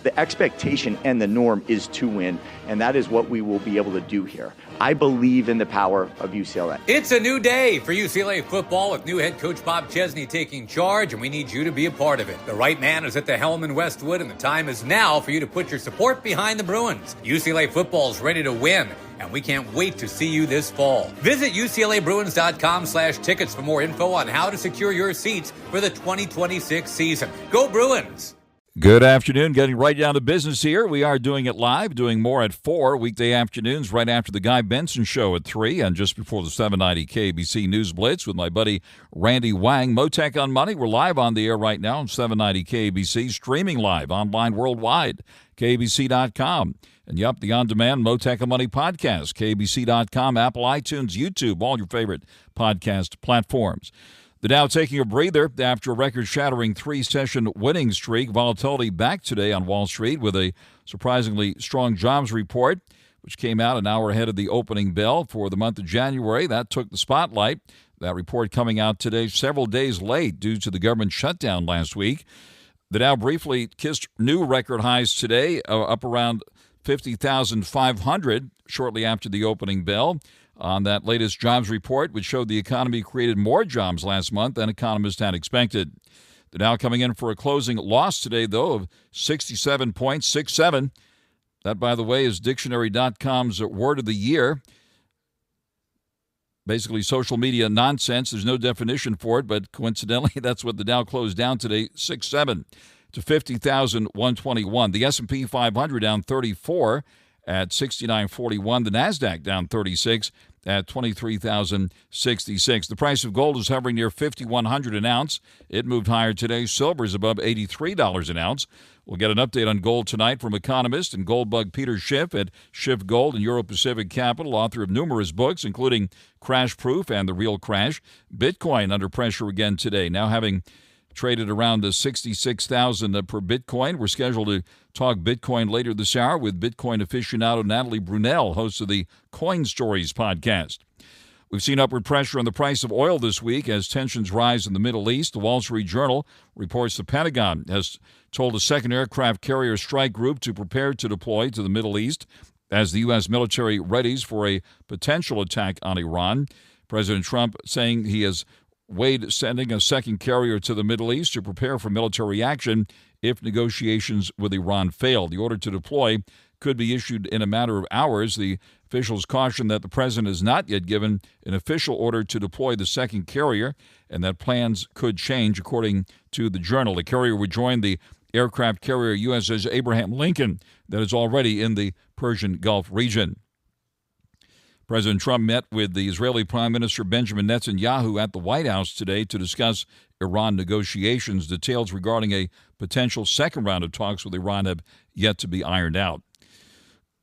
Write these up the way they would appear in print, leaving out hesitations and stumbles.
The expectation and the norm is to win, and that is what we will be able to do here. I believe in the power of UCLA. It's a new day for UCLA football with new head coach Bob Chesney taking charge, and we need you to be a part of it. The right man is at the helm in Westwood, and the time is now for you to put your support behind the Bruins. UCLA football is ready to win, and we can't wait to see you this fall. Visit UCLABruins.com/tickets for more info on how to secure your seats for the 2026 season. Go Bruins! Good afternoon. Getting right down to business here. We are doing it live, doing more at 4 weekday afternoons, right after the Guy Benson Show at 3 and just before the 790 KBC News Blitz with my buddy Randy Wang. Motec on Money. We're live on the air right now on 790 KBC, streaming live online worldwide, KBC.com. And yep, the on-demand Motec on Money podcast, KBC.com, Apple, iTunes, YouTube, all your favorite podcast platforms. The Dow taking a breather after a record-shattering three-session winning streak. Volatility back today on Wall Street with a surprisingly strong jobs report, which came out an hour ahead of the opening bell for the month of January. That took the spotlight. That report coming out today several days late due to the government shutdown last week. The Dow briefly kissed new record highs today, up around 50,500 shortly after the opening bell. On that latest jobs report, which showed the economy created more jobs last month than economists had expected. The Dow coming in for a closing loss today, though, of 67.67. That, by the way, is Dictionary.com's word of the year. Basically, social media nonsense. There's no definition for it, but coincidentally, that's what the Dow closed down today, 6.7 to 50,121. The S&P 500 down 34 at 69.41. The NASDAQ down 36 at 23,066. The price of gold is hovering near $5,100 an ounce. It moved higher today. Silver is above $83 an ounce. We'll get an update on gold tonight from economist and gold bug Peter Schiff at Schiff Gold and Euro Pacific Capital, author of numerous books, including Crash Proof and The Real Crash. Bitcoin under pressure again today, now having traded around 66,000 per Bitcoin. We're scheduled to talk Bitcoin later this hour with Bitcoin aficionado Natalie Brunell, host of the Coin Stories podcast. We've seen upward pressure on the price of oil this week as tensions rise in the Middle East. The Wall Street Journal reports the Pentagon has told a second aircraft carrier strike group to prepare to deploy to the Middle East as the U.S. military readies for a potential attack on Iran. President Trump saying he has weighed sending a second carrier to the Middle East to prepare for military action if negotiations with Iran fail. The order to deploy could be issued in a matter of hours. The officials caution that the president has not yet given an official order to deploy the second carrier and that plans could change, according to the Journal. The carrier would join the aircraft carrier USS Abraham Lincoln that is already in the Persian Gulf region. President Trump met with the Israeli Prime Minister Benjamin Netanyahu at the White House today to discuss Iran negotiations. Details regarding a potential second round of talks with Iran have yet to be ironed out.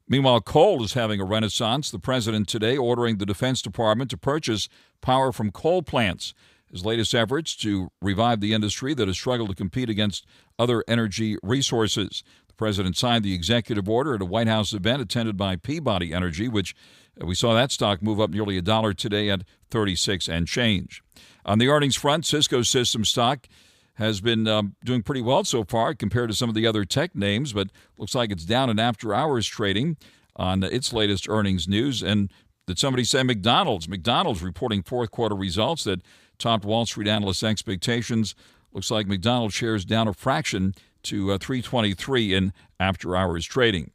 Meanwhile, coal is having a renaissance. The president today ordering the Defense Department to purchase power from coal plants. His latest efforts to revive the industry that has struggled to compete against other energy resources. The president signed the executive order at a White House event attended by Peabody Energy, which we saw that stock move up nearly $1 today at 36 and change. On the earnings front, Cisco Systems stock has been doing pretty well so far compared to some of the other tech names, but looks like it's down in after-hours trading on its latest earnings news. And did somebody say McDonald's? McDonald's reporting fourth-quarter results that topped Wall Street analysts' expectations. Looks like McDonald's shares down a fraction to $3.23 in after-hours trading.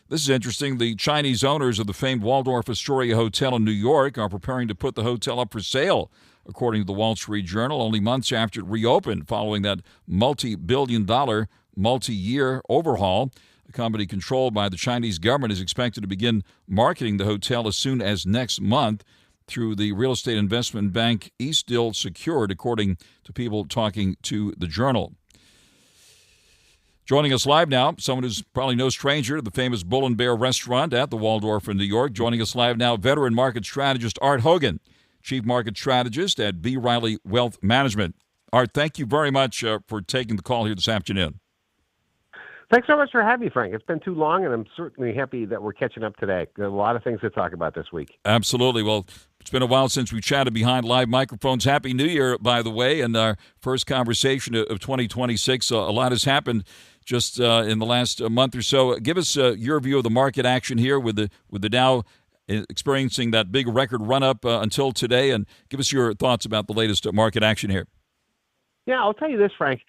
This is interesting. The Chinese owners of the famed Waldorf Astoria Hotel in New York are preparing to put the hotel up for sale, according to the Wall Street Journal, only months after it reopened following that multi-billion-dollar, multi-year overhaul. The company controlled by the Chinese government is expected to begin marketing the hotel as soon as next month through the real estate investment bank Eastdil Secured, according to people talking to the Journal. Joining us live now, someone who's probably no stranger to the famous Bull and Bear restaurant at the Waldorf in New York. Joining us live now, veteran market strategist Art Hogan, Chief Market Strategist at B. Riley Wealth Management. Art, thank you very much for taking the call here this afternoon. Thanks so much for having me, Frank. It's been too long, and I'm certainly happy that we're catching up today. There are a lot of things to talk about this week. Absolutely. Well, it's been a while since we chatted behind live microphones. Happy New Year, by the way, and our first conversation of 2026. A lot has happened just in the last month or so. Give us your view of the market action here with the Dow experiencing that big record run-up until today, and give us your thoughts about the latest market action here. Yeah, I'll tell you this, Frank.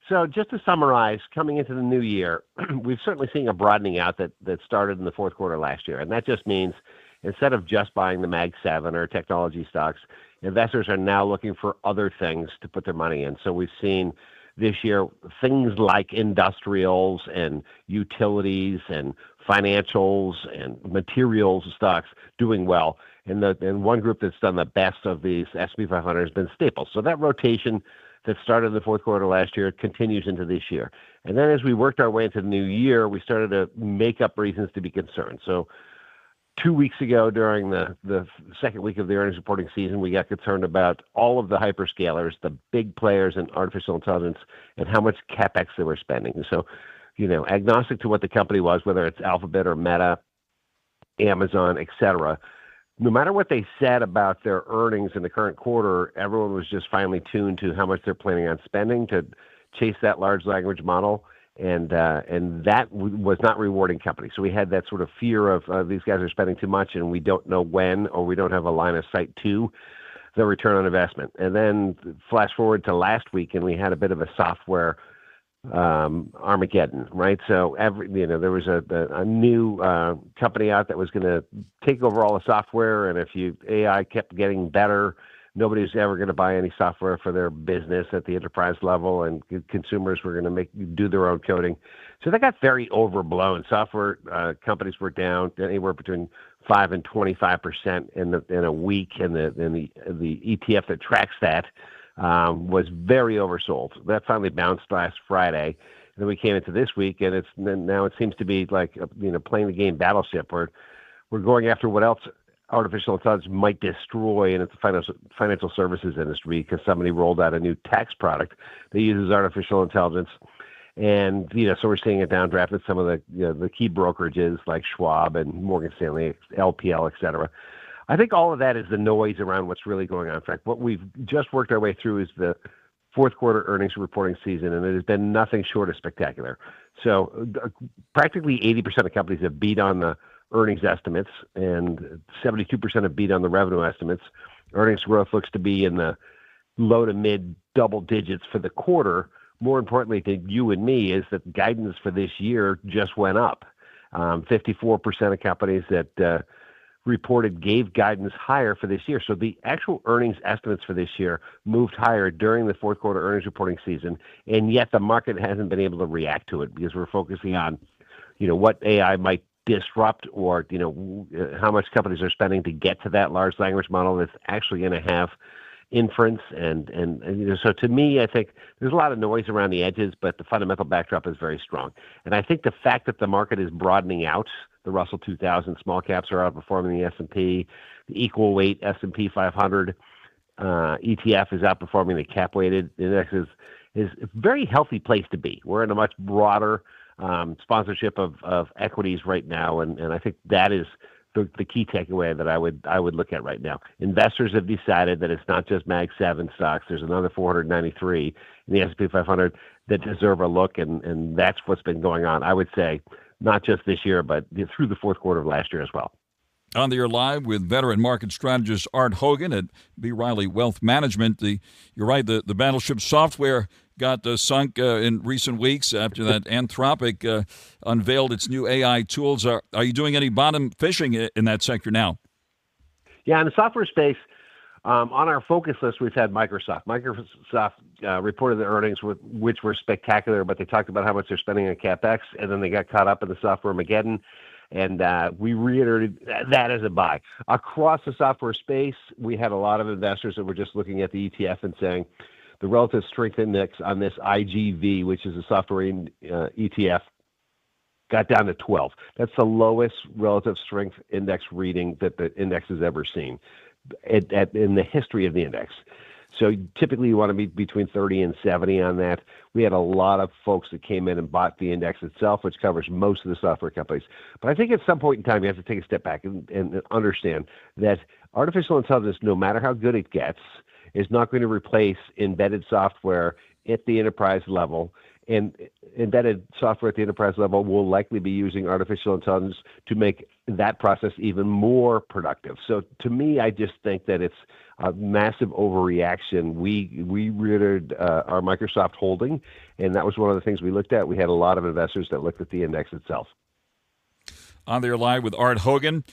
So just to summarize, coming into the new year, we've certainly seen a broadening out that started in the fourth quarter last year. And that just means instead of just buying the Mag 7 or technology stocks, investors are now looking for other things to put their money in. So we've seen this year things like industrials and utilities and financials and materials stocks doing well. And one group that's done the best of these S&P 500 has been staples. So that rotation that started in the fourth quarter last year continues into this year. And then as we worked our way into the new year, we started to make up reasons to be concerned. So 2 weeks ago, during the second week of the earnings reporting season, we got concerned about all of the hyperscalers, the big players in artificial intelligence, and how much CapEx they were spending. So, agnostic to what the company was, whether it's Alphabet or Meta, Amazon, et cetera, no matter what they said about their earnings in the current quarter, everyone was just finely tuned to how much they're planning on spending to chase that large language model, and that was not rewarding companies. So we had that sort of fear of these guys are spending too much, and we don't know when, or we don't have a line of sight to the return on investment. And then flash forward to last week, and we had a bit of a software Armageddon, right? So there was a new company out that was going to take over all the software, and if AI kept getting better, nobody's ever going to buy any software for their business at the enterprise level, and consumers were going to do their own coding. So that got very overblown. Software companies were down anywhere between 5 and 25% in a week, and the ETF that tracks that was very oversold. That finally bounced last Friday. And then we came into this week, and now it seems to be like playing the game Battleship, where we're going after what else artificial intelligence might destroy in the financial services industry, because somebody rolled out a new tax product that uses artificial intelligence. And so we're seeing it downdraft at some of the key brokerages like Schwab and Morgan Stanley, LPL, et cetera. I think all of that is the noise around what's really going on. In fact, what we've just worked our way through is the fourth quarter earnings reporting season, and it has been nothing short of spectacular. So practically 80% of companies have beat on the earnings estimates, and 72% have beat on the revenue estimates. Earnings growth looks to be in the low to mid double digits for the quarter. More importantly to you and me is that guidance for this year just went up. 54% of companies that reported gave guidance higher for this year. So the actual earnings estimates for this year moved higher during the fourth quarter earnings reporting season, and yet the market hasn't been able to react to it because we're focusing on, what AI might disrupt, or how much companies are spending to get to that large language model that's actually going to have inference. And so to me, I think there's a lot of noise around the edges, but the fundamental backdrop is very strong. And I think the fact that the market is broadening out, the Russell 2000 small caps are outperforming the S&P, the equal weight S&P 500 ETF is outperforming the cap weighted index is a very healthy place to be. We're in a much broader sponsorship of equities right now, and I think that is the key takeaway that I would look at right now. Investors have decided that it's not just Mag 7 stocks. There's another 493 in the S&P 500 that deserve a look, and that's what's been going on, I would say, not just this year, but through the fourth quarter of last year as well. On the air live with veteran market strategist Art Hogan at B. Riley Wealth Management. You're right, the Battleship software got sunk in recent weeks after that Anthropic unveiled its new AI tools. Are you doing any bottom fishing in that sector now? Yeah, in the software space, on our focus list, we've had Microsoft. Microsoft reported their earnings, which were spectacular, but they talked about how much they're spending on CapEx, and then they got caught up in the software Armageddon, and we reiterated that as a buy. Across the software space, we had a lot of investors that were just looking at the ETF and saying the relative strength index on this IGV, which is a software ETF, got down to 12. That's the lowest relative strength index reading that the index has ever seen in the history of the index. So typically you want to be between 30 and 70 on that. We had a lot of folks that came in and bought the index itself, which covers most of the software companies. But I think at some point in time, you have to take a step back and understand that artificial intelligence, no matter how good it gets, is not going to replace embedded software at the enterprise level. And embedded software at the enterprise level will likely be using artificial intelligence to make that process even more productive. So to me, I just think that it's a massive overreaction. We reared our Microsoft holding, and that was one of the things we looked at. We had a lot of investors that looked at the index itself. On there live with Art Hogan.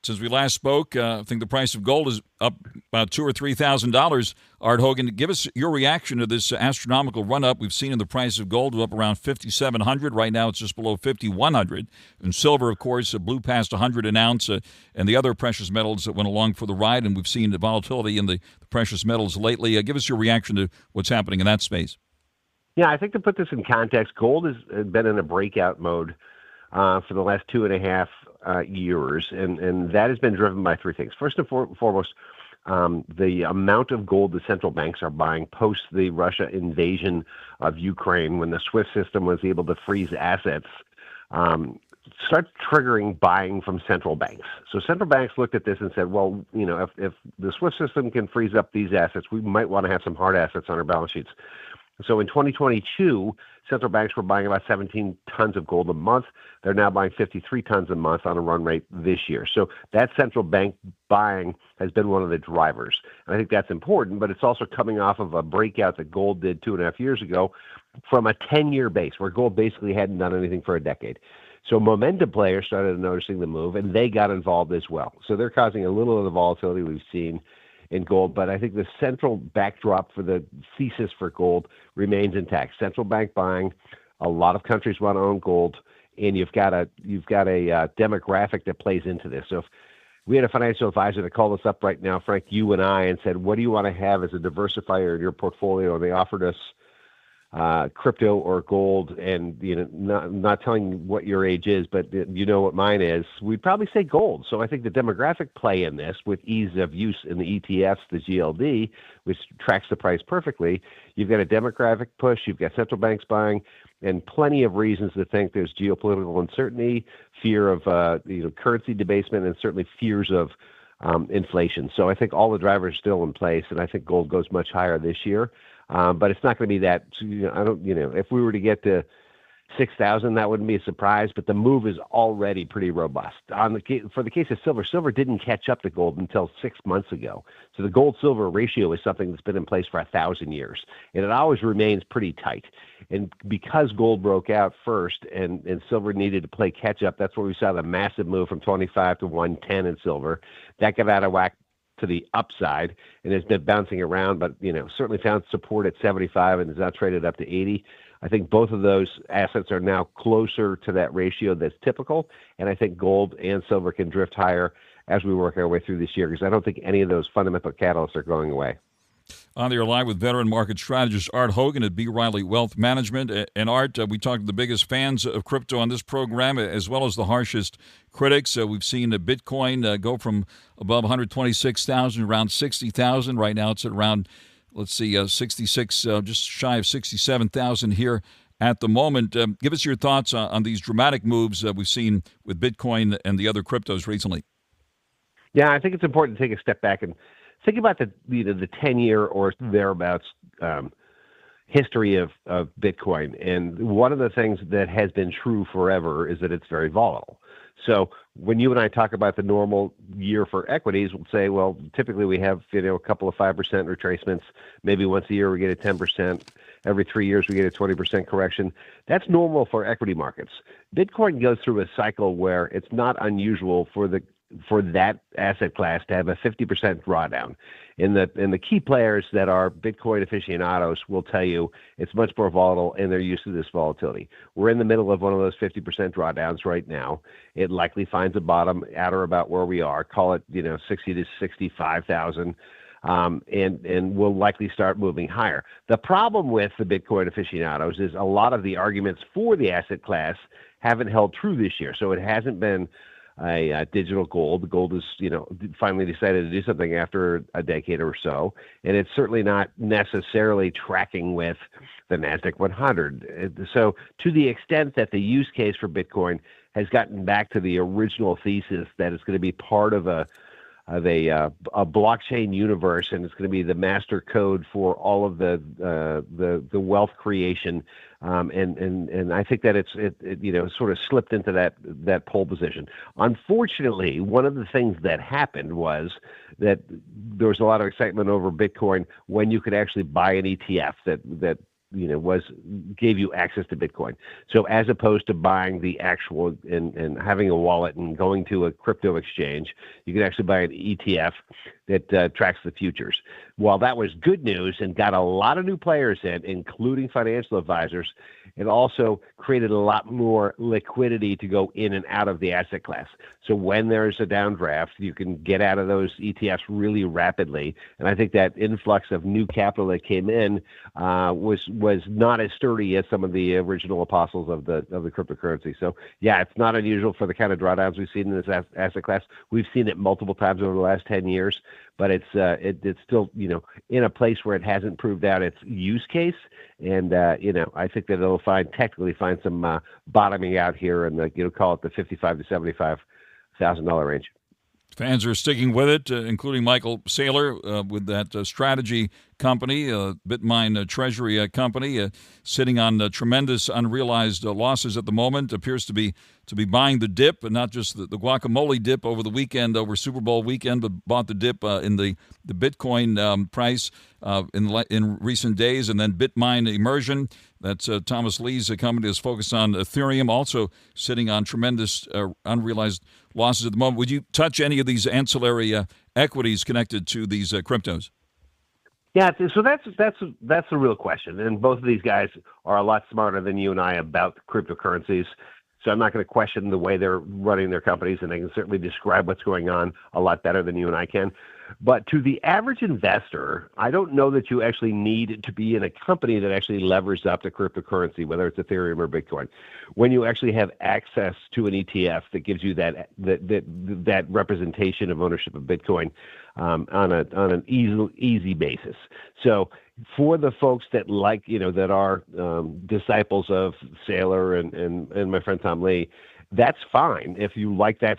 Since we last spoke, I think the price of gold is up about $2,000 or $3,000. Art Hogan, give us your reaction to this astronomical run-up we've seen in the price of gold, up around $5,700. Right now, it's just below $5,100. And silver, of course, blew past $100 an ounce, and the other precious metals that went along for the ride. And we've seen the volatility in the precious metals lately. Give us your reaction to what's happening in that space. Yeah, I think to put this in context, gold has been in a breakout mode for the last 2.5 years, and that has been driven by three things. First and foremost, the amount of gold the central banks are buying post the Russia invasion of Ukraine, when the SWIFT system was able to freeze assets, start triggering buying from central banks. So central banks looked at this and said, well, if the SWIFT system can freeze up these assets, we might want to have some hard assets on our balance sheets. So in 2022, central banks were buying about 17 tons of gold a month. They're now buying 53 tons a month on a run rate this year. So that central bank buying has been one of the drivers. And I think that's important, but it's also coming off of a breakout that gold did 2.5 years ago from a 10-year base where gold basically hadn't done anything for a decade. So momentum players started noticing the move, and they got involved as well. So they're causing a little of the volatility we've seen in gold, but I think the central backdrop for the thesis for gold remains intact. Central bank buying, a lot of countries want to own gold, and you've got a demographic that plays into this. So if we had a financial advisor that called us up right now, Frank, you and I, and said, what do you want to have as a diversifier in your portfolio? And they offered us crypto or gold, and not telling what your age is, but you know what mine is, we'd probably say gold. So I think the demographic play in this, with ease of use in the ETFs, the GLD, which tracks the price perfectly, you've got a demographic push, you've got central banks buying, and plenty of reasons to think there's geopolitical uncertainty, fear of currency debasement, and certainly fears of inflation. So I think all the drivers are still in place, and I think gold goes much higher this year. But it's not going to be that. If we were to get to 6,000, that wouldn't be a surprise. But the move is already pretty robust. For the case of silver, silver didn't catch up to gold until 6 months ago. So the gold-silver ratio is something that's been in place for 1,000 years, and it always remains pretty tight. And because gold broke out first, and silver needed to play catch-up, that's where we saw the massive move from 25 to 110 in silver. That got out of whack to the upside, and has been bouncing around, but certainly found support at 75 and is now traded up to 80. I think both of those assets are now closer to that ratio that's typical, and I think gold and silver can drift higher as we work our way through this year, because I don't think any of those fundamental catalysts are going away. On the air live with veteran market strategist Art Hogan at B. Riley Wealth Management. And Art, we talked to the biggest fans of crypto on this program, as well as the harshest critics. We've seen Bitcoin go from above 126,000 around 60,000. Right now it's at around, 66, just shy of 67,000 here at the moment. Give us your thoughts on these dramatic moves we've seen with Bitcoin and the other cryptos recently. Yeah, I think it's important to take a step back and think about the 10-year or thereabouts history of Bitcoin. And one of the things that has been true forever is that it's very volatile. So when you and I talk about the normal year for equities, we'll say, well, typically we have a couple of 5% retracements. Maybe once a year we get a 10%. Every 3 years we get a 20% correction. That's normal for equity markets. Bitcoin goes through a cycle where it's not unusual for that asset class to have a 50% drawdown. And the key players that are Bitcoin aficionados will tell you it's much more volatile, and they're used to this volatility. We're in the middle of one of those 50% drawdowns right now. It likely finds a bottom at or about where we are, call it 60 to 65,000. And will likely start moving higher. The problem with the Bitcoin aficionados is a lot of the arguments for the asset class haven't held true this year. So it hasn't been a digital gold. The gold is, finally decided to do something after a decade or so, and it's certainly not necessarily tracking with the NASDAQ 100. So to the extent that the use case for Bitcoin has gotten back to the original thesis that it's going to be part of a a blockchain universe, and it's going to be the master code for all of the wealth creation. And I think that it sort of slipped into that pole position. Unfortunately, one of the things that happened was that there was a lot of excitement over Bitcoin when you could actually buy an ETF that gave you access to Bitcoin. So as opposed to buying the actual and having a wallet and going to a crypto exchange, you can actually buy an ETF that tracks the futures. While that was good news and got a lot of new players in, including financial advisors, it also created a lot more liquidity to go in and out of the asset class. So when there's a downdraft, you can get out of those ETFs really rapidly. And I think that influx of new capital that came in was not as sturdy as some of the original apostles of the cryptocurrency. So yeah, it's not unusual for the kind of drawdowns we've seen in this asset class. We've seen it multiple times over the last 10 years, but it's still in a place where it hasn't proved out its use case. And I think that it'll technically find some bottoming out here in the call it the $55,000 to $75,000 range. Fans are sticking with it, including Michael Saylor with that strategy company, Bitmine treasury company, sitting on tremendous unrealized losses at the moment. Appears to be buying the dip, but not just the guacamole dip over the weekend, over Super Bowl weekend, but bought the dip in the Bitcoin price in recent days, and then Bitmine Immersion. That's Thomas Lee's company is focused on Ethereum, also sitting on tremendous unrealized losses at the moment. Would you touch any of these ancillary equities connected to these cryptos? Yeah, so that's the real question, and both of these guys are a lot smarter than you and I about cryptocurrencies. So I'm not going to question the way they're running their companies, and they can certainly describe what's going on a lot better than you and I can. But to the average investor, I don't know that you actually need to be in a company that actually levers up to cryptocurrency, whether it's Ethereum or Bitcoin. When you actually have access to an ETF that gives you that representation of ownership of Bitcoin on an easy basis. So for the folks that that are disciples of Saylor and my friend Tom Lee, that's fine if you like that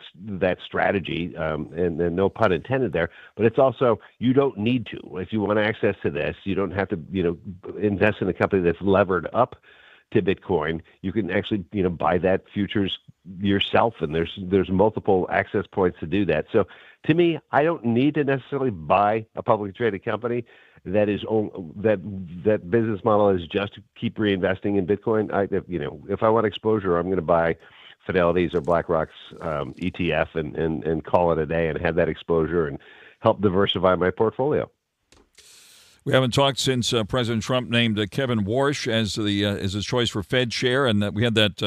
strategy, and no pun intended there. But it's also, you don't need to. If you want access to this, you don't have to invest in a company that's levered up to Bitcoin. You can actually buy that futures yourself, and there's multiple access points to do that. So to me, I don't need to necessarily buy a publicly traded company that that business model is just to keep reinvesting in Bitcoin. If I want exposure, I'm going to buy Fidelity's or BlackRock's ETF and call it a day and have that exposure and help diversify my portfolio. We haven't talked since President Trump named Kevin Warsh as his choice for Fed chair, and we had that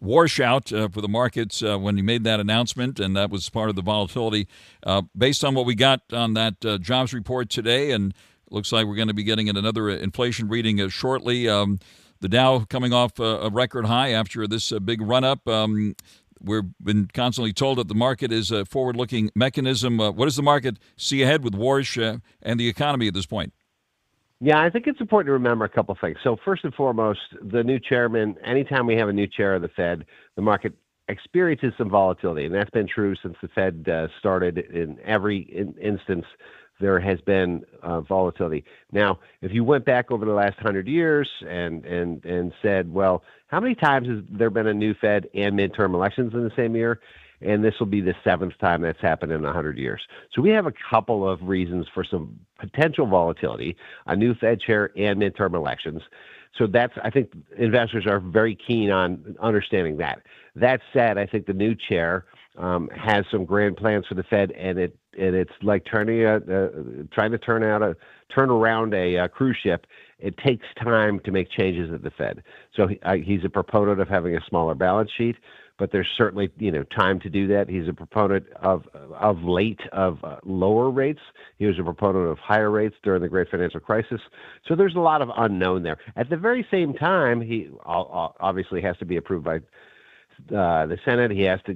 Warsh out for the markets when he made that announcement, and that was part of the volatility. Based on what we got on that jobs report today, and looks like we're going to be getting another inflation reading shortly. The Dow coming off a record high after this big run-up. We've been constantly told that the market is a forward-looking mechanism. What does the market see ahead with Warsh and the economy at this point? Yeah, I think it's important to remember a couple of things. So first and foremost, the new chairman, anytime we have a new chair of the Fed, the market experiences some volatility, and that's been true since the Fed started. In every instance, there has been volatility. Now, if you went back over the last 100 years and said, well, how many times has there been a new Fed and midterm elections in the same year? And this will be the 7th time that's happened in 100 years. So we have a couple of reasons for some potential volatility, a new Fed chair and midterm elections. So I think investors are very keen on understanding that. That said, I think the new chair has some grand plans for the Fed, and it's like trying to turn around a cruise ship. It takes time to make changes at the Fed. So he's a proponent of having a smaller balance sheet, but there's certainly time to do that. He's a proponent of lower rates. He was a proponent of higher rates during the Great Financial Crisis. So there's a lot of unknown there. At the very same time, he obviously has to be approved by the Senate. He has to.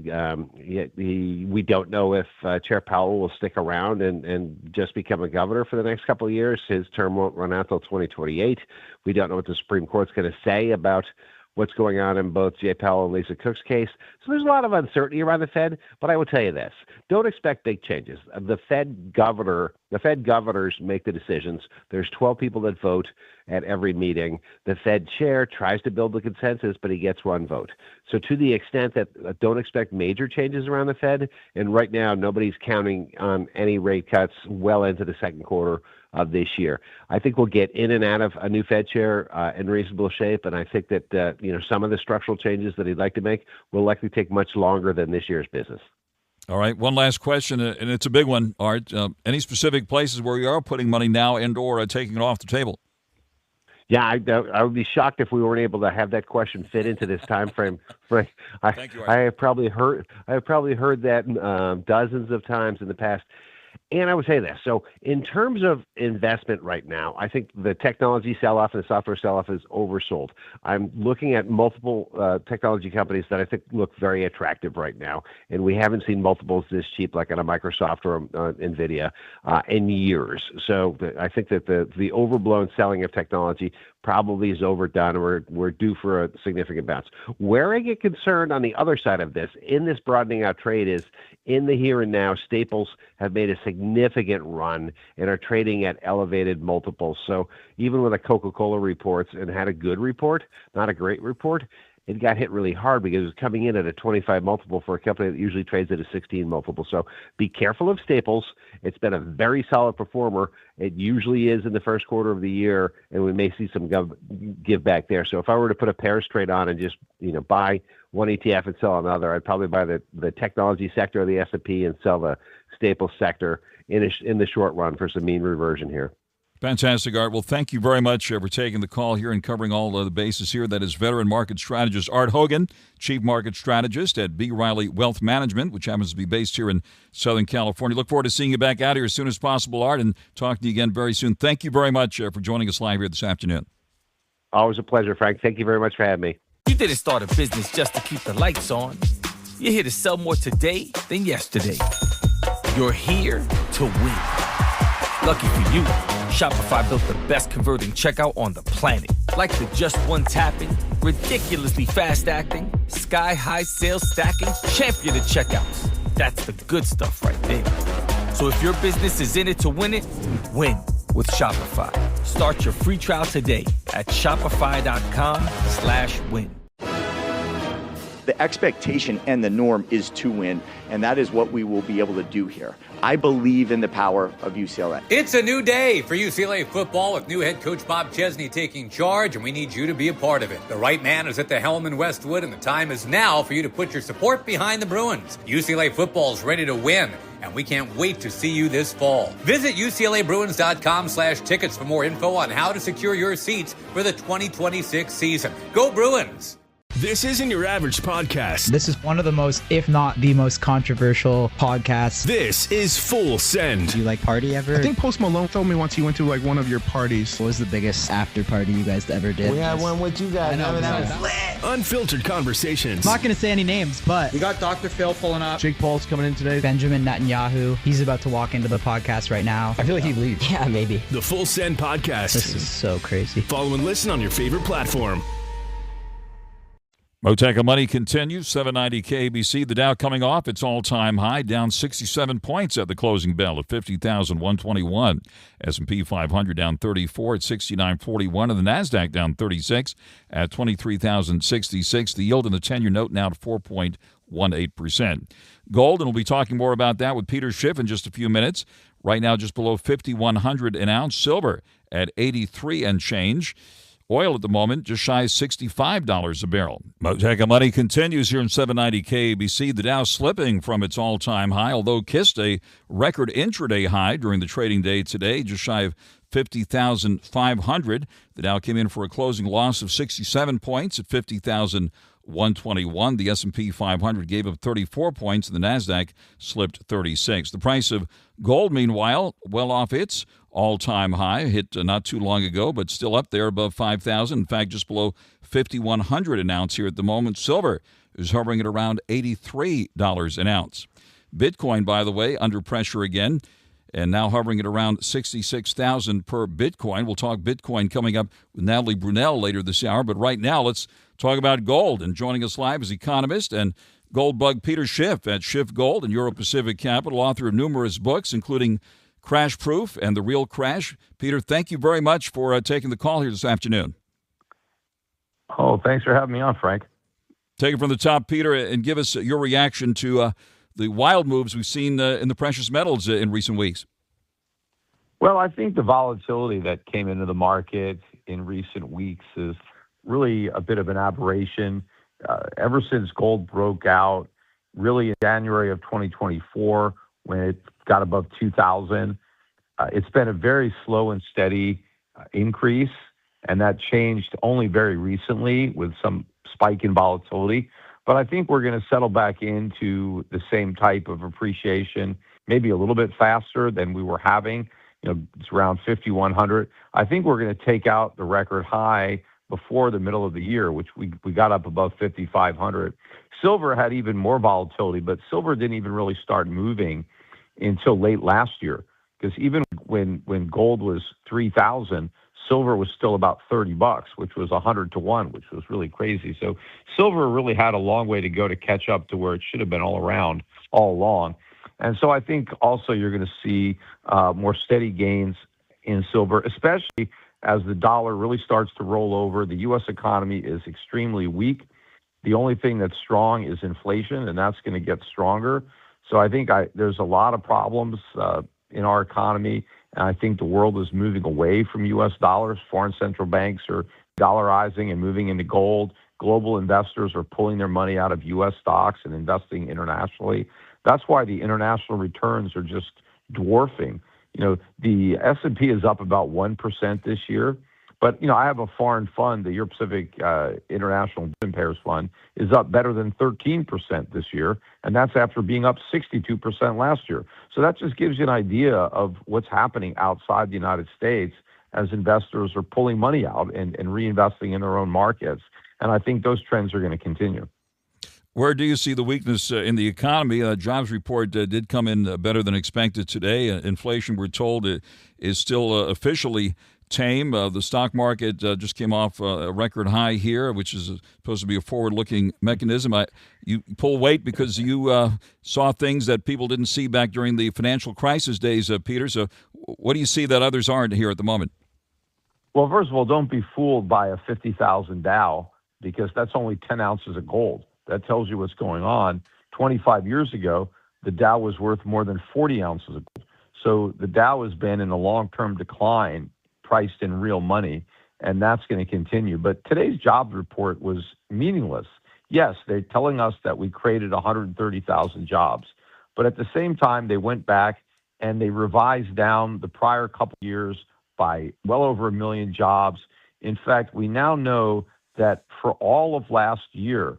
We don't know if Chair Powell will stick around and just become a governor for the next couple of years. His term won't run out till 2028. We don't know what the Supreme Court's going to say about what's going on in both Jay Powell and Lisa Cook's case. So there's a lot of uncertainty around the Fed, but I will tell you this. Don't expect big changes. The Fed governors make the decisions. There's 12 people that vote at every meeting. The Fed chair tries to build the consensus, but he gets one vote. So to the extent that don't expect major changes around the Fed, and right now nobody's counting on any rate cuts well into the second quarter of this year. I think we'll get in and out of a new Fed chair in reasonable shape, and I think that some of the structural changes that he'd like to make will likely take much longer than this year's business. All right, one last question, and it's a big one, Art. Any specific places where you are putting money now and/or taking it off the table? Yeah, I would be shocked if we weren't able to have that question fit into this time frame. Frank, Thank you, Art. I have probably heard that dozens of times in the past. And I would say this. So in terms of investment right now, I think the technology sell-off and the software sell-off is oversold. I'm looking at multiple technology companies that I think look very attractive right now. And we haven't seen multiples this cheap like on a Microsoft or NVIDIA in years. So I think that the overblown selling of technology probably is overdone, or we're due for a significant bounce. Where I get concerned on the other side of this, in this broadening out trade, is in the here and now, staples have made a significant run and are trading at elevated multiples. So even when a Coca-Cola reports and had a good report, not a great report, it got hit really hard because it was coming in at a 25 multiple for a company that usually trades at a 16 multiple. So be careful of staples. It's been a very solid performer. It usually is in the first quarter of the year, and we may see some give back there. So if I were to put a pairs trade on and just buy one ETF and sell another, I'd probably buy the technology sector of the S&P and sell the staples sector in the short run for some mean reversion here. Fantastic, Art. Well, thank you very much for taking the call here and covering all of the bases here. That is veteran market strategist Art Hogan, chief market strategist at B. Riley Wealth Management, which happens to be based here in Southern California. Look forward to seeing you back out here as soon as possible, Art, and talking to you again very soon. Thank you very much for joining us live here this afternoon. Always a pleasure, Frank. Thank you very much for having me. You didn't start a business just to keep the lights on. You're here to sell more today than yesterday. You're here to win. Lucky for you, Shopify built the best converting checkout on the planet. Like the just one tapping, ridiculously fast acting, sky-high sales stacking, champion of checkouts. That's the good stuff right there. So if your business is in it to win it, win with Shopify. Start your free trial today at shopify.com/win. The expectation and the norm is to win, and that is what we will be able to do here. I believe in the power of UCLA. It's a new day for UCLA football with new head coach Bob Chesney taking charge, and we need you to be a part of it. The right man is at the helm in Westwood, and the time is now for you to put your support behind the Bruins. UCLA football is ready to win, and we can't wait to see you this fall. Visit UCLABruins.com/tickets for more info on how to secure your seats for the 2026 season. Go Bruins! This isn't your average podcast. This is one of the most, if not the most controversial podcasts. This is Full Send. Do you like party ever? I think Post Malone told me once he went to one of your parties. What was the biggest after party you guys ever did? We had one with you guys. I know, that was lit. Unfiltered conversations. I'm not going to say any names, but We got Dr. Phil pulling up. Jake Paul's coming in today. Benjamin Netanyahu, he's about to walk into the podcast right now. I feel like he leaves. Yeah, maybe. The Full Send podcast. This is so crazy. Follow and listen on your favorite platform. Moteca Money continues, 790 KBC. The Dow coming off its all-time high, down 67 points at the closing bell at 50,121. S&P 500 down 34 at 69.41, and the NASDAQ down 36 at 23,066. The yield in the 10-year note now to 4.18%. Gold, and we'll be talking more about that with Peter Schiff in just a few minutes. Right now just below 5,100 an ounce. Silver at 83 and change. Oil at the moment just shy of $65 a barrel. Moteca Money continues here in 790 KBC. The Dow slipping from its all-time high, although kissed a record intraday high during the trading day today, just shy of 50,500. The Dow came in for a closing loss of 67 points at 50,121. The S&P 500 gave up 34 points, and the NASDAQ slipped 36. The price of gold, meanwhile, well off its all-time high, hit not too long ago, but still up there above 5,000. In fact, just below 5,100 an ounce here at the moment. Silver is hovering at around $83 an ounce. Bitcoin, by the way, under pressure again, and now hovering at around 66,000 per Bitcoin. We'll talk Bitcoin coming up with Natalie Brunell later this hour, but right now let's talk about gold. And joining us live is economist and gold bug Peter Schiff at Schiff Gold and Euro Pacific Capital, author of numerous books, including Crash Proof and The Real Crash. Peter, thank you very much for taking the call here this afternoon. Oh, thanks for having me on, Frank. Take it from the top, Peter, and give us your reaction to the wild moves we've seen in the precious metals in recent weeks. Well, I think the volatility that came into the market in recent weeks is really a bit of an aberration. Ever since gold broke out, really in January of 2024, when it got above 2,000, it's been a very slow and steady increase, and that changed only very recently with some spike in volatility. But I think we're going to settle back into the same type of appreciation, maybe a little bit faster than we were having. It's around 5,100. I think we're going to take out the record high before the middle of the year, which we got up above 5,500. Silver had even more volatility, but silver didn't even really start moving until late last year, because even when gold was 3,000, silver was still about $30, which was 100 to 1, which was really crazy. So silver really had a long way to go to catch up to where it should have been all along. And so I think also you're going to see more steady gains in silver, especially as the dollar really starts to roll over. The U.S. economy is extremely weak. The only thing that's strong is inflation, and that's going to get stronger. So I think there's a lot of problems in our economy, and I think the world is moving away from U.S. dollars. Foreign central banks are dollarizing and moving into gold. Global investors are pulling their money out of U.S. stocks and investing internationally. That's why the international returns are just dwarfing. The S&P is up about 1% this year, but I have a foreign fund, the Euro Pacific International Pairs Fund, is up better than 13% this year, and that's after being up 62% last year. So that just gives you an idea of what's happening outside the United States as investors are pulling money out and reinvesting in their own markets. And I think those trends are going to continue. Where do you see the weakness in the economy? Jobs report did come in better than expected today. Inflation, we're told, is still officially tame. The stock market just came off a record high here, which is supposed to be a forward-looking mechanism. You pull weight because you saw things that people didn't see back during the financial crisis days, Peter. So what do you see that others aren't here at the moment? Well, first of all, don't be fooled by a 50,000 Dow, because that's only 10 ounces of gold. That tells you what's going on. 25 years ago, the Dow was worth more than 40 ounces of gold. So the Dow has been in a long-term decline, priced in real money, and that's going to continue. But today's jobs report was meaningless. Yes, they're telling us that we created 130,000 jobs, but at the same time, they went back and they revised down the prior couple of years by well over 1 million jobs. In fact, we now know that for all of last year,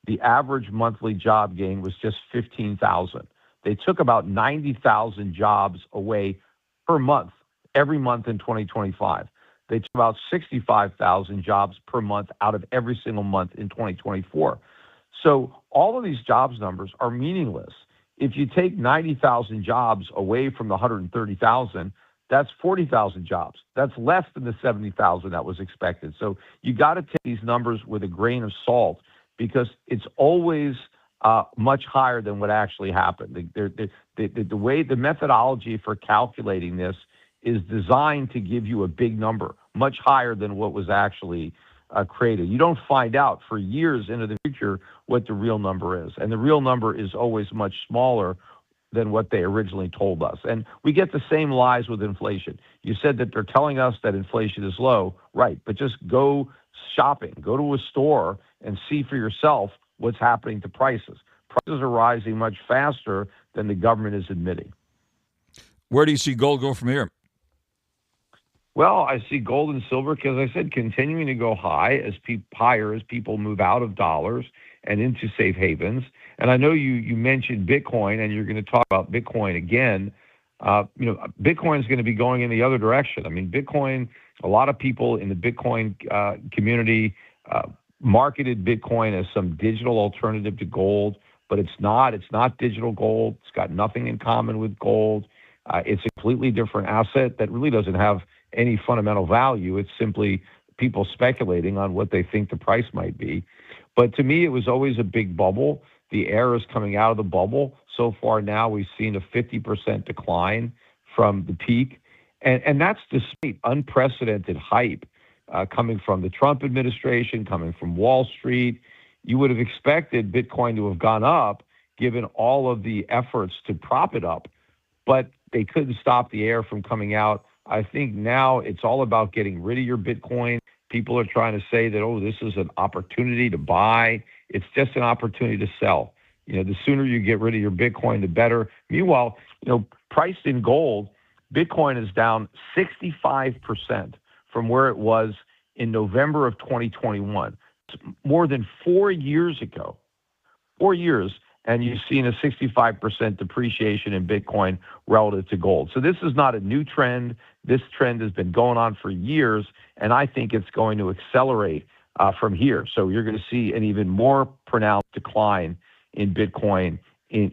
the average monthly job gain was just 15,000. They took about 90,000 jobs away per month, every month in 2025. They took about 65,000 jobs per month out of every single month in 2024. So all of these jobs numbers are meaningless. If you take 90,000 jobs away from the 130,000, that's 40,000 jobs. That's less than the 70,000 that was expected. So you got to take these numbers with a grain of salt, because it's always much higher than what actually happened. The way, the methodology for calculating this is designed to give you a big number, much higher than what was actually created. You don't find out for years into the future what the real number is. And the real number is always much smaller than what they originally told us. And we get the same lies with inflation. You said that they're telling us that inflation is low, right? But just go shopping, go to a store and see for yourself what's happening to prices. Prices are rising much faster than the government is admitting. Where do you see gold go from here? Well, I see gold and silver, because I said continuing to go higher as people move out of dollars and into safe havens. And I know you mentioned Bitcoin, and you're going to talk about Bitcoin again. Bitcoin is going to be going in the other direction. I mean, Bitcoin, a lot of people in the Bitcoin community marketed Bitcoin as some digital alternative to gold, but it's not. It's not digital gold. It's got nothing in common with gold. It's a completely different asset that really doesn't have any fundamental value. It's simply people speculating on what they think the price might be. But to me, it was always a big bubble. The air is coming out of the bubble. So far now, we've seen a 50% decline from the peak. And that's despite unprecedented hype coming from the Trump administration, coming from Wall Street. You would have expected Bitcoin to have gone up given all of the efforts to prop it up, but they couldn't stop the air from coming out. I think now it's all about getting rid of your Bitcoin. People are trying to say that, oh, this is an opportunity to buy. It's just an opportunity to sell. The sooner you get rid of your Bitcoin, the better. Meanwhile, priced in gold, Bitcoin is down 65% from where it was in November of 2021. It's more than 4 years ago. 4 years, and you've seen a 65% depreciation in Bitcoin relative to gold. So this is not a new trend. This trend has been going on for years, and I think it's going to accelerate from here. So you're going to see an even more pronounced decline in Bitcoin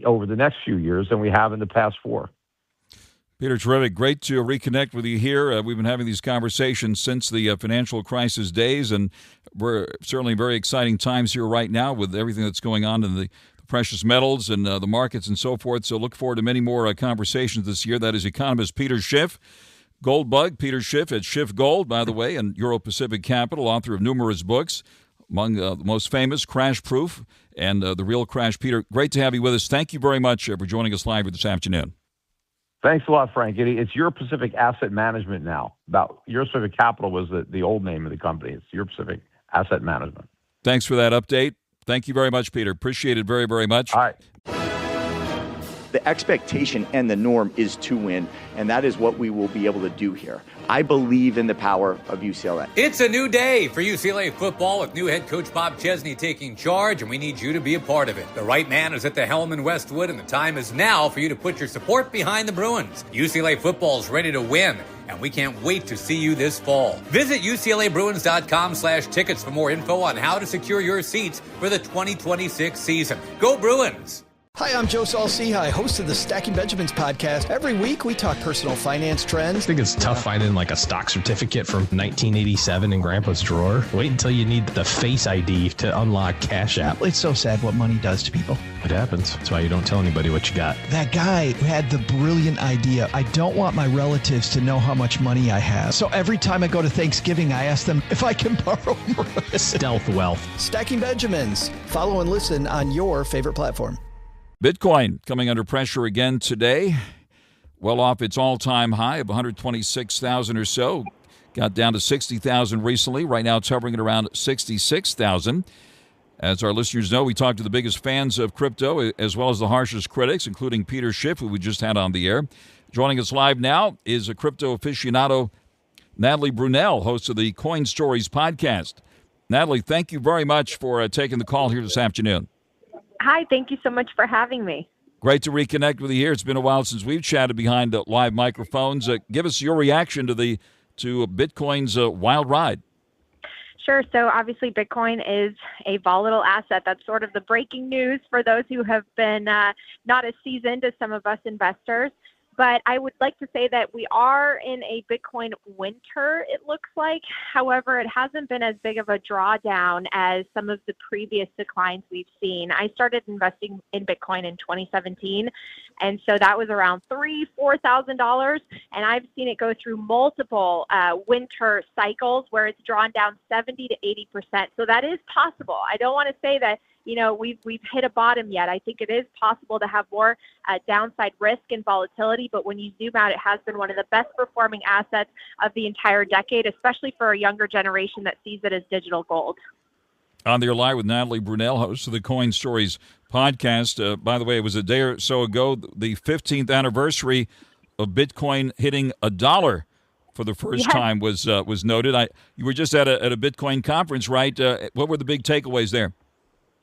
over the next few years than we have in the past 4. Peter, terrific. Great to reconnect with you here. We've been having these conversations since the financial crisis days, and we're certainly very exciting times here right now with everything that's going on in the precious metals and the markets and so forth. So look forward to many more conversations this year. That is economist Peter Schiff. Gold bug, Peter Schiff at Schiff Gold, by the way, and Euro Pacific Capital, author of numerous books, among the most famous, Crash Proof and The Real Crash. Peter, great to have you with us. Thank you very much for joining us live this afternoon. Thanks a lot, Frank. It's Euro Pacific Asset Management now. Euro Pacific Capital was the old name of the company. It's Euro Pacific Asset Management. Thanks for that update. Thank you very much, Peter. Appreciate it very, very much. All right. The expectation and the norm is to win, and that is what we will be able to do here. I believe in the power of UCLA. It's a new day for UCLA football with new head coach Bob Chesney taking charge, and we need you to be a part of it. The right man is at the helm in Westwood, and the time is now for you to put your support behind the Bruins. UCLA football is ready to win, and we can't wait to see you this fall. Visit UCLABruins.com/tickets for more info on how to secure your seats for the 2026 season. Go Bruins! Hi, I'm Joe Saul-Sehy, host of the Stacking Benjamins podcast. Every week, we talk personal finance trends. I think it's tough finding like a stock certificate from 1987 in Grandpa's drawer. Wait until you need the Face ID to unlock Cash App. It's so sad what money does to people. It happens. That's why you don't tell anybody what you got. That guy who had the brilliant idea, I don't want my relatives to know how much money I have. So every time I go to Thanksgiving, I ask them if I can borrow more. Stealth wealth. Stacking Benjamins. Follow and listen on your favorite platform. Bitcoin coming under pressure again today. Well off its all-time high of 126,000 or so. Got down to 60,000 recently. Right now it's hovering at around 66,000. As our listeners know, we talk to the biggest fans of crypto as well as the harshest critics, including Peter Schiff, who we just had on the air. Joining us live now is a crypto aficionado, Natalie Brunell, host of the Coin Stories podcast. Natalie, thank you very much for taking the call here this afternoon. Hi, thank you so much for having me. Great to reconnect with you here. It's been a while since we've chatted behind live microphones. Give us your reaction to Bitcoin's wild ride. Sure. So obviously Bitcoin is a volatile asset. That's sort of the breaking news for those who have been not as seasoned as some of us investors. But I would like to say that we are in a Bitcoin winter, it looks like. However, it hasn't been as big of a drawdown as some of the previous declines we've seen. I started investing in Bitcoin in 2017, and so that was around $3,000-$4,000. And I've seen it go through multiple winter cycles where it's drawn down 70 to 80%. So that is possible. I don't want to say that we've hit a bottom yet. I think it is possible to have more downside risk and volatility, but when you zoom out, it has been one of the best performing assets of the entire decade, especially for a younger generation that sees it as digital gold. On the live with Natalie Brunell, host of the Coin Stories podcast. By the way, it was a day or so ago, the 15th anniversary of Bitcoin hitting $1 for the first time was noted. You were just at a Bitcoin conference, right? What were the big takeaways there?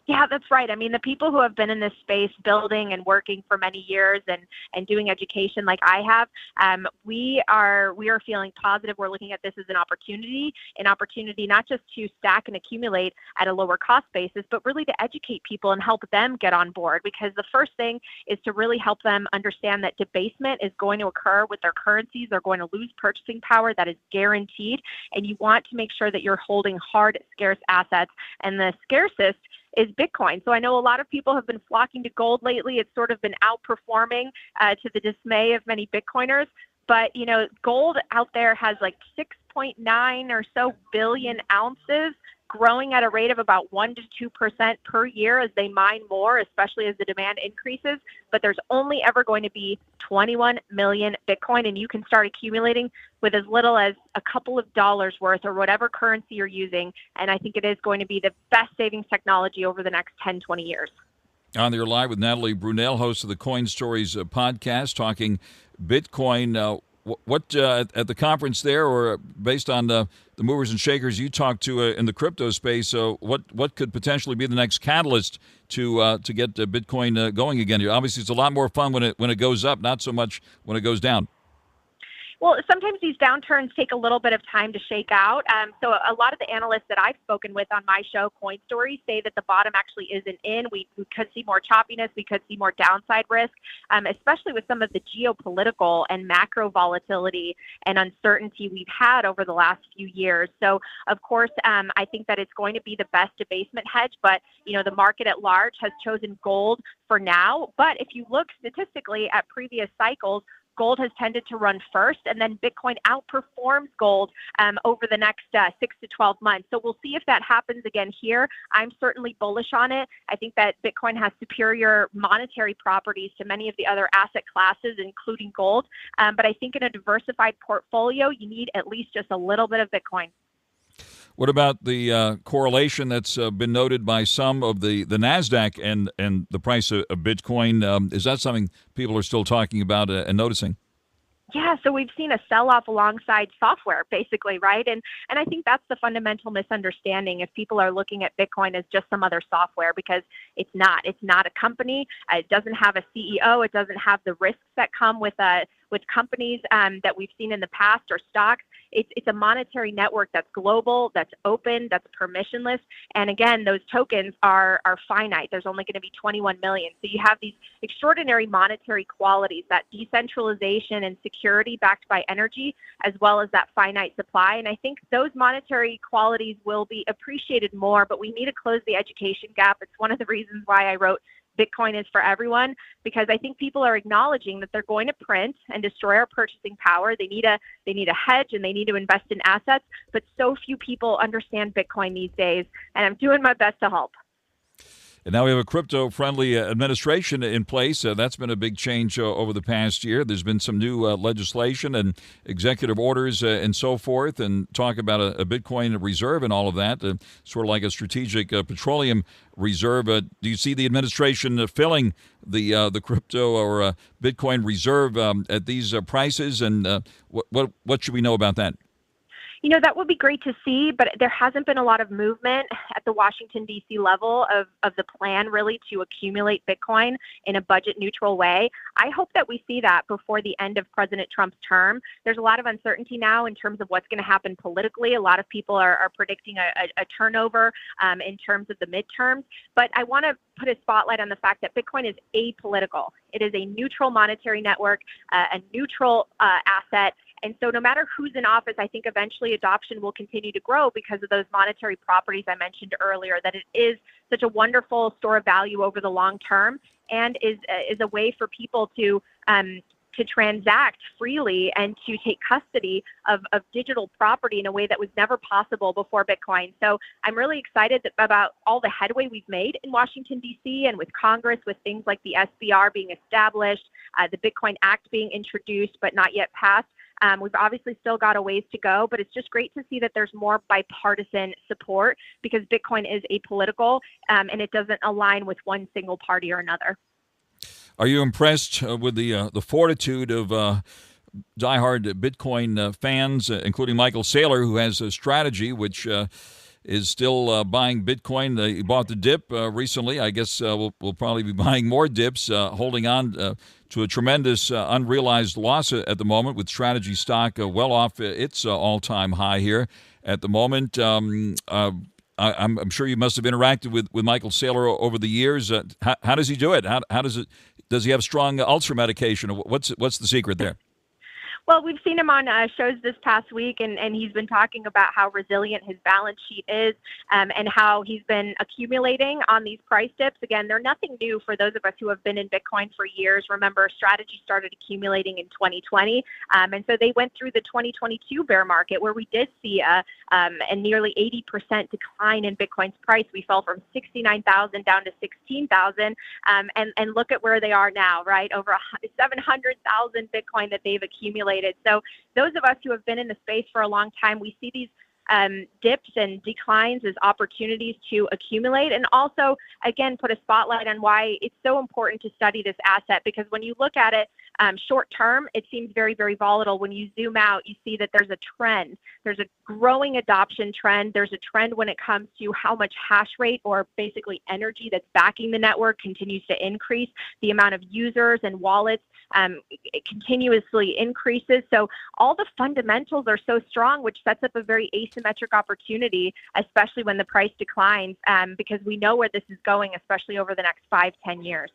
Yeah, that's right. I mean, the people who have been in this space building and working for many years and doing education like I have, we are feeling positive. We're looking at this as an opportunity not just to stack and accumulate at a lower cost basis, but really to educate people and help them get on board. Because the first thing is to really help them understand that debasement is going to occur with their currencies. They're going to lose purchasing power. That is guaranteed. And you want to make sure that you're holding hard, scarce assets. And the scarcest is Bitcoin. So I know a lot of people have been flocking to gold lately. It's sort of been outperforming to the dismay of many Bitcoiners. But, gold out there has like 6.9 or so billion ounces, growing at a rate of about 1% to 2% per year as they mine more, especially as the demand increases. But there's only ever going to be 21 million Bitcoin, and you can start accumulating with as little as a couple of dollars worth or whatever currency you're using. And I think it is going to be the best savings technology over the next 10, 20 years. On there live with Natalie Brunell, host of the Coin Stories podcast, talking Bitcoin. What at the conference there, or based on the movers and shakers you talked to in the crypto space, what could potentially be the next catalyst to get Bitcoin going again? Obviously, it's a lot more fun when it goes up, not so much when it goes down. Well, sometimes these downturns take a little bit of time to shake out. So a lot of the analysts that I've spoken with on my show, Coin Stories, say that the bottom actually isn't in. We could see more choppiness. We could see more downside risk, especially with some of the geopolitical and macro volatility and uncertainty we've had over the last few years. So, of course, I think that it's going to be the best debasement hedge. But, the market at large has chosen gold for now. But if you look statistically at previous cycles, gold has tended to run first, and then Bitcoin outperforms gold over the next 6 to 12 months. So we'll see if that happens again here. I'm certainly bullish on it. I think that Bitcoin has superior monetary properties to many of the other asset classes, including gold. But I think in a diversified portfolio, you need at least just a little bit of Bitcoin. What about the correlation that's been noted by some of the NASDAQ and the price of Bitcoin? Is that something people are still talking about and noticing? Yeah, so we've seen a sell-off alongside software, basically, right? And I think that's the fundamental misunderstanding if people are looking at Bitcoin as just some other software, because it's not. It's not a company. It doesn't have a CEO. It doesn't have the risks that come with companies that we've seen in the past or stocks. It's a monetary network that's global, that's open, that's permissionless. And again, those tokens are finite. There's only going to be 21 million. So you have these extraordinary monetary qualities, that decentralization and security backed by energy, as well as that finite supply. And I think those monetary qualities will be appreciated more, but we need to close the education gap. It's one of the reasons why I wrote Bitcoin is for everyone, because I think people are acknowledging that they're going to print and destroy our purchasing power. They need a hedge, and they need to invest in assets, but so few people understand Bitcoin these days, and I'm doing my best to help. And now we have a crypto-friendly administration in place. That's been a big change over the past year. There's been some new legislation and executive orders and so forth, and talk about a Bitcoin reserve and all of that, sort of like a strategic petroleum reserve. Do you see the administration filling the crypto or Bitcoin reserve at these prices? And what should we know about that? That would be great to see, but there hasn't been a lot of movement at the Washington, D.C. level of the plan really to accumulate Bitcoin in a budget-neutral way. I hope that we see that before the end of President Trump's term. There's a lot of uncertainty now in terms of what's going to happen politically. A lot of people are predicting a turnover in terms of the midterms. But I want to put a spotlight on the fact that Bitcoin is apolitical. It is a neutral monetary network, a neutral asset. And so no matter who's in office, I think eventually adoption will continue to grow because of those monetary properties I mentioned earlier, that it is such a wonderful store of value over the long term, and is a way for people to transact freely and to take custody of digital property in a way that was never possible before Bitcoin. So I'm really excited about all the headway we've made in Washington, D.C. and with Congress, with things like the SBR being established, the Bitcoin Act being introduced but not yet passed. We've obviously still got a ways to go, but it's just great to see that there's more bipartisan support, because Bitcoin is apolitical and it doesn't align with one single party or another. Are you impressed with the fortitude of diehard Bitcoin fans, including Michael Saylor, who has a strategy which is still buying Bitcoin. He bought the dip recently. I guess we'll probably be buying more dips, holding on to a tremendous unrealized loss at the moment, with Strategy stock well off its all-time high here at the moment. I'm sure you must have interacted with Michael Saylor over the years. How does he do it? How does it? Does he have strong ulcer medication? What's the secret there? Well, we've seen him on shows this past week, and he's been talking about how resilient his balance sheet is, and how he's been accumulating on these price dips. Again, they're nothing new for those of us who have been in Bitcoin for years. Remember, Strategy started accumulating in 2020, and so they went through the 2022 bear market, where we did see a nearly 80% decline in Bitcoin's price. We fell from 69,000 down to 16,000, and look at where they are now, right? Over 700,000 Bitcoin that they've accumulated. So those of us who have been in the space for a long time, we see these dips and declines as opportunities to accumulate, and also, again, put a spotlight on why it's so important to study this asset, because when you look at it short term, it seems very, very volatile. When you zoom out, you see that there's a trend. There's a growing adoption trend. There's a trend when it comes to how much hash rate, or basically energy that's backing the network, continues to increase. The amount of users and wallets it continuously increases. So all the fundamentals are so strong, which sets up a very asymmetric opportunity, especially when the price declines, because we know where this is going, especially over the next 5-10 years.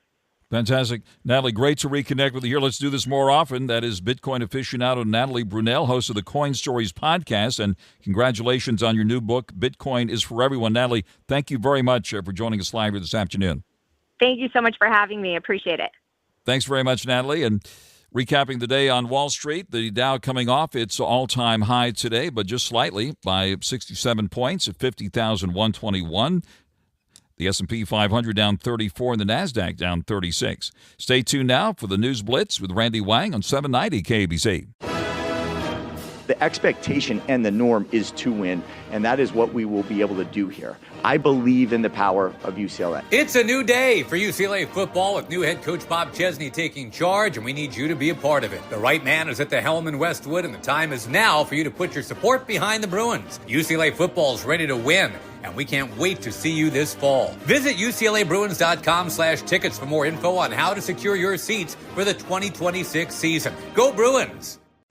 Fantastic. Natalie, great to reconnect with you here. Let's do this more often. That is Bitcoin aficionado Natalie Brunell, host of the Coin Stories podcast, and congratulations on your new book, Bitcoin is for Everyone. Natalie, thank you very much for joining us live here this afternoon. Thank you so much for having me. Appreciate it. Thanks very much, Natalie. And recapping the day on Wall Street, the Dow coming off its all-time high today, but just slightly by 67 points at 50,121. The S&P 500 down 34 and the NASDAQ down 36. Stay tuned now for the News Blitz with Randy Wang on 790 KBC. The expectation and the norm is to win, and that is what we will be able to do here. I believe in the power of UCLA. It's a new day for UCLA football with new head coach Bob Chesney taking charge, and we need you to be a part of it. The right man is at the helm in Westwood, and the time is now for you to put your support behind the Bruins. UCLA football is ready to win, and we can't wait to see you this fall. Visit UCLABruins.com/tickets for more info on how to secure your seats for the 2026 season. Go Bruins!